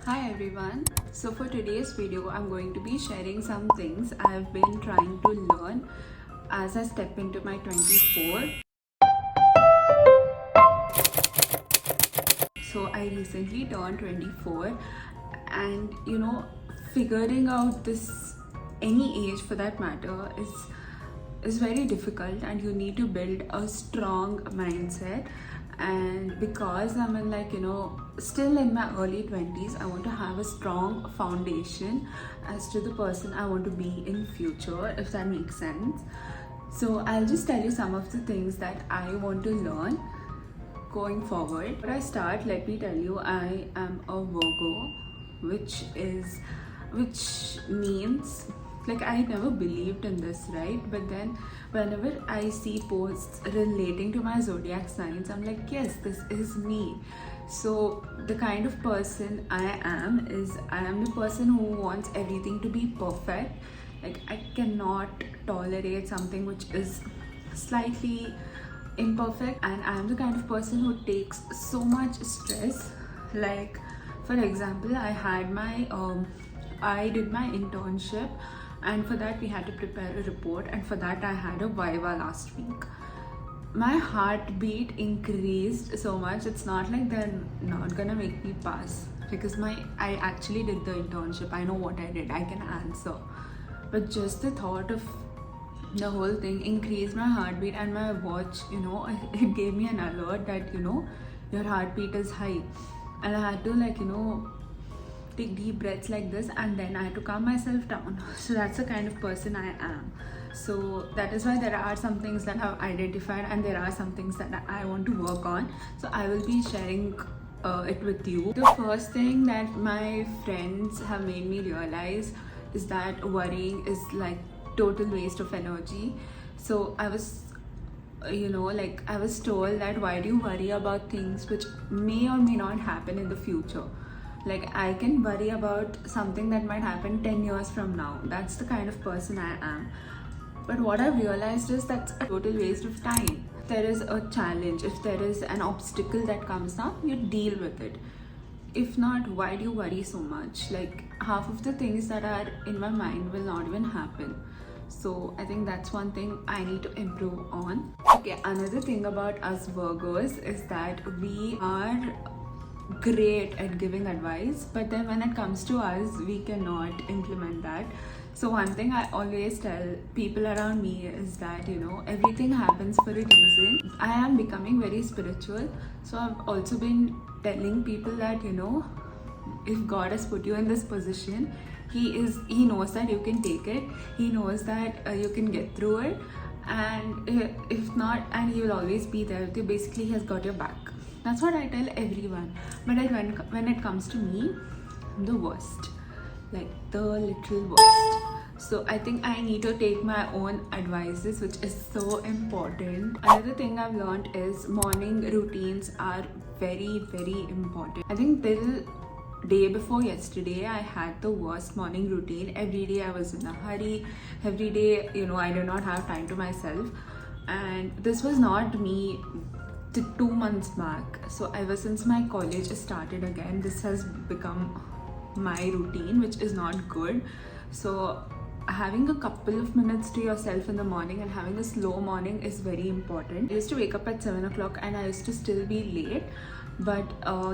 Hi everyone. So for today's video, I'm going to be sharing some things I've been trying to learn as I step into my 24. So I recently turned 24 and figuring out this any age for that matter is very difficult, and you need to build a strong mindset. And because I'm in still in my early 20s, I want to have a strong foundation as to the person I want to be in future, if that makes sense. So I'll just tell you some of the things that I want to learn going forward. Before I start, let me tell you I am a Virgo, which means, like, I never believed in this, right? But then whenever I see posts relating to my zodiac signs, I'm like, yes, this is me. So the kind of person I am is, I am the person who wants everything to be perfect. Like, I cannot tolerate something which is slightly imperfect, and I'm the kind of person who takes so much stress. Like, for example, I did my internship, and for that we had to prepare a report, and for that I had a viva last week. My heartbeat increased so much. It's not like they're not gonna make me pass, because I actually did the internship. I know what I did, I can answer. But just the thought of the whole thing increased my heartbeat, and my watch, it gave me an alert that your heartbeat is high. And I had to take deep breaths like this, and then I had to calm myself down. So that's the kind of person I am. So that is why there are some things that I've identified, and there are some things that I want to work on. So I will be sharing it with you. The first thing that my friends have made me realize is that worrying is like total waste of energy. So I was I was told that, why do you worry about things which may or may not happen in the future? Like, I can worry about something that might happen 10 years from now. That's the kind of person I am. But what I've realized is that's a total waste of time. If there is a challenge, if there is an obstacle that comes up, you deal with it. If not, why do you worry so much? Like, half of the things that are in my mind will not even happen. So I think that's one thing I need to improve on. Okay, another thing about us Virgos is that we are great at giving advice, but then when it comes to us, we cannot implement that. So one thing I always tell people around me is that everything happens for a reason. I am becoming very spiritual, so I've also been telling people that if God has put you in this position, he knows that you can take it. He knows that you can get through it, and if not, and he will always be there with you. Basically, he has got your back. That's what I tell everyone. But when it comes to me, I'm the worst, like the literal worst. So I think I need to take my own advices, which is so important. Another thing I've learned is morning routines are very, very important. I think till day before yesterday, I had the worst morning routine. Every day I was in a hurry. Every day, I did not have time to myself. And this was not me 2 months back. So ever since my college started again, this has become my routine, which is not good. So having a couple of minutes to yourself in the morning and having a slow morning is very important. I used to wake up at 7 o'clock and I used to still be late. But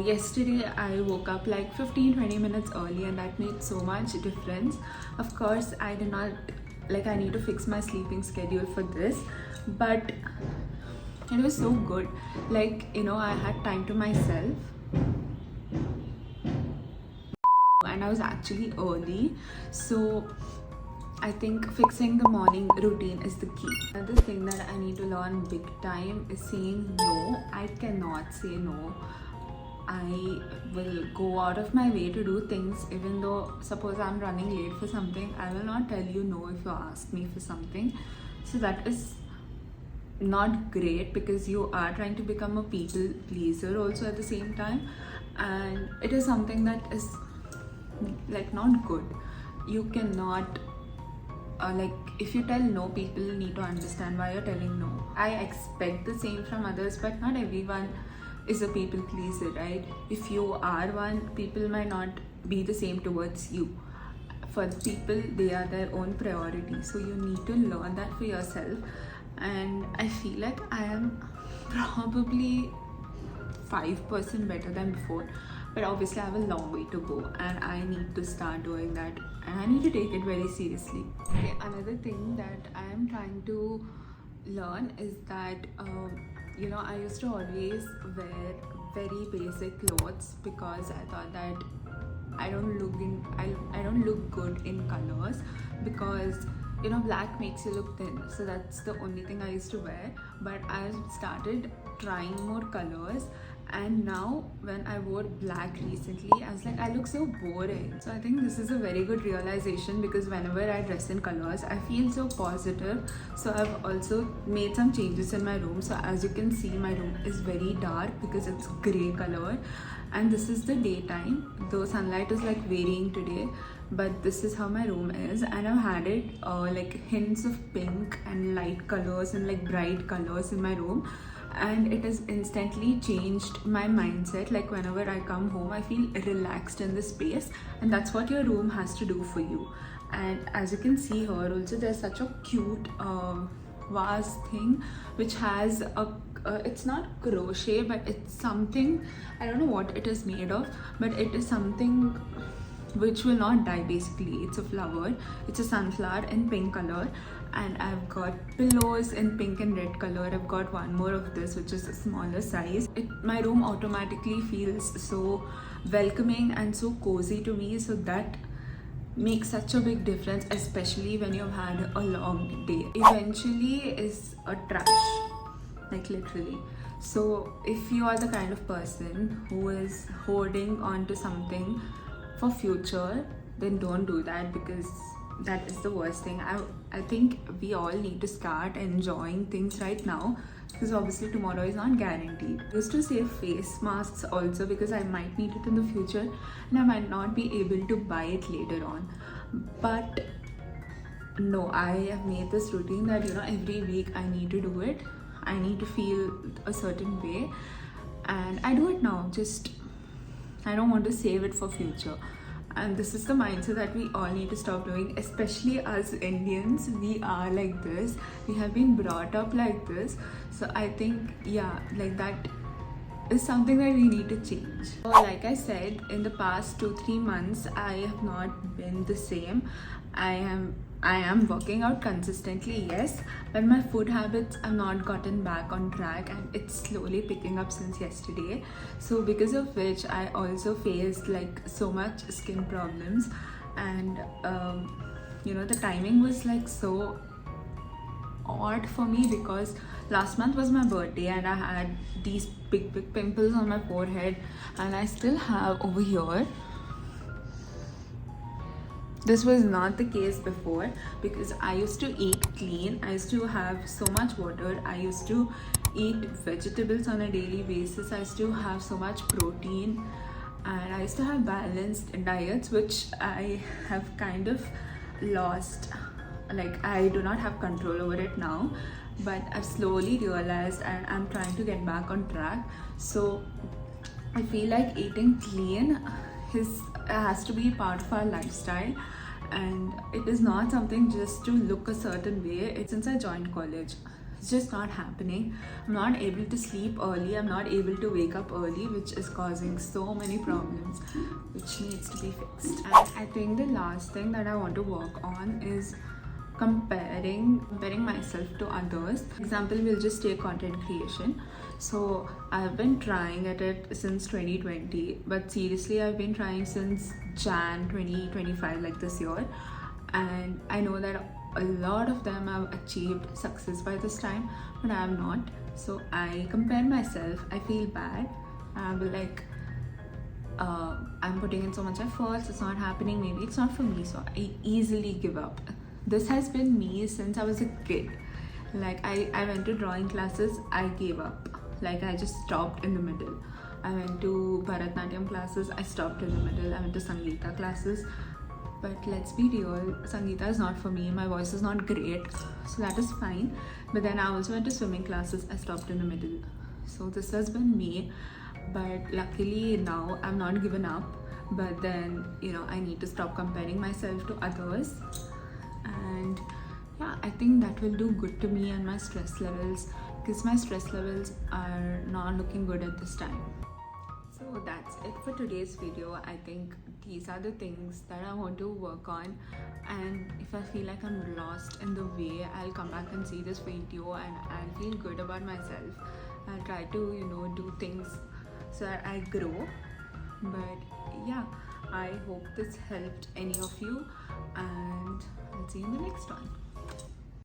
yesterday I woke up like 15-20 minutes early, and that made so much difference. Of course, I did not, I need to fix my sleeping schedule for this, but it was so good. I had time to myself, and I was actually early. So I think fixing the morning routine is the key. Another thing that I need to learn big time is saying no. I cannot say no. I will go out of my way to do things, even though, suppose I'm running late for something, I will not tell you no if you ask me for something. So that is not great, because you are trying to become a people pleaser also at the same time, and it is something that is not good. You cannot if you tell no, people need to understand why you're telling no. I expect the same from others, but not everyone is a people pleaser, right? If you are one, people might not be the same towards you. For the people, they are their own priority, so you need to learn that for yourself. And I feel like I am probably 5% better than before, but obviously I have a long way to go, and I need to start doing that, and I need to take it very seriously. Okay, another thing that I am trying to learn is that I used to always wear very basic clothes because I thought that I don't look good in colors, because black makes you look thin, so that's the only thing I used to wear. But I started trying more colors, and now when I wore black recently, I was like, I look so boring. So I think this is a very good realization, because whenever I dress in colors, I feel so positive. So I've also made some changes in my room. So as you can see, my room is very dark because it's gray color, and this is the daytime, though sunlight is like varying today, but this is how my room is. And I've had it like hints of pink and light colors and like bright colors in my room, and it has instantly changed my mindset. Like whenever I come home, I feel relaxed in the space, and that's what your room has to do for you. And as you can see here also, there's such a cute vase thing which has a it's not crochet, but it's something, I don't know what it is made of, but it is something which will not die. Basically, it's a flower, it's a sunflower in pink color, and I've got pillows in pink and red color. I've got one more of this, which is a smaller size. My room automatically feels so welcoming and so cozy to me, so that makes such a big difference, especially when you've had a long day. Eventually is a trash, like literally. So if you are the kind of person who is hoarding onto something for future, then don't do that, because that is the worst thing. I think we all need to start enjoying things right now, because obviously tomorrow is not guaranteed. I used to save face masks also, because I might need it in the future and I might not be able to buy it later on. But no, I have made this routine that every week I need to do it. I need to feel a certain way, and I do it now. Just I don't want to save it for future. And this is the mindset that we all need to stop doing, especially as Indians. We are like this, we have been brought up like this. So I think, yeah, like that is something that we need to change. So like I said, in the past 2-3 months, I have not been the same. I am working out consistently, yes, but my food habits have not gotten back on track, and it's slowly picking up since yesterday. So because of which I also faced like so much skin problems, and the timing was like so odd for me, because last month was my birthday and I had these big pimples on my forehead, and I still have over here. This was not the case before, because I used to eat clean. I used to have so much water. I used to eat vegetables on a daily basis. I used to have so much protein, and I used to have balanced diets, which I have kind of lost. Like, I do not have control over it now, but I've slowly realized, and I'm trying to get back on track. So I feel like eating clean has to be part of our lifestyle, and it is not something just to look a certain way. Since I joined college, it's just not happening. I'm not able to sleep early, I'm not able to wake up early, which is causing so many problems which needs to be fixed. And I think the last thing that I want to work on is comparing myself to others. Example, we'll just take content creation. So I've been trying at it since 2020, but seriously I've been trying since Jan 2025, like this year, and I know that a lot of them have achieved success by this time, but I am not. So I compare myself, I feel bad, I'll be like, I'm putting in so much effort, it's not happening, maybe it's not for me, so I easily give up. This has been me since I was a kid. Like, I went to drawing classes, I gave up. Like, I just stopped in the middle. I went to Bharatnatyam classes, I stopped in the middle. I went to Sangeeta classes, but let's be real, Sangeeta is not for me. My voice is not great, so that is fine. But then I also went to swimming classes, I stopped in the middle. So this has been me, but luckily now I'm not given up. But then, I need to stop comparing myself to others. And yeah, I think that will do good to me and my stress levels, because my stress levels are not looking good at this time. So that's it for today's video. I think these are the things that I want to work on, and if I feel like I'm lost in the way, I'll come back and see this video and I'll feel good about myself. I'll try to do things so that I grow. But yeah, I hope this helped any of you, and I'll see you in the next one.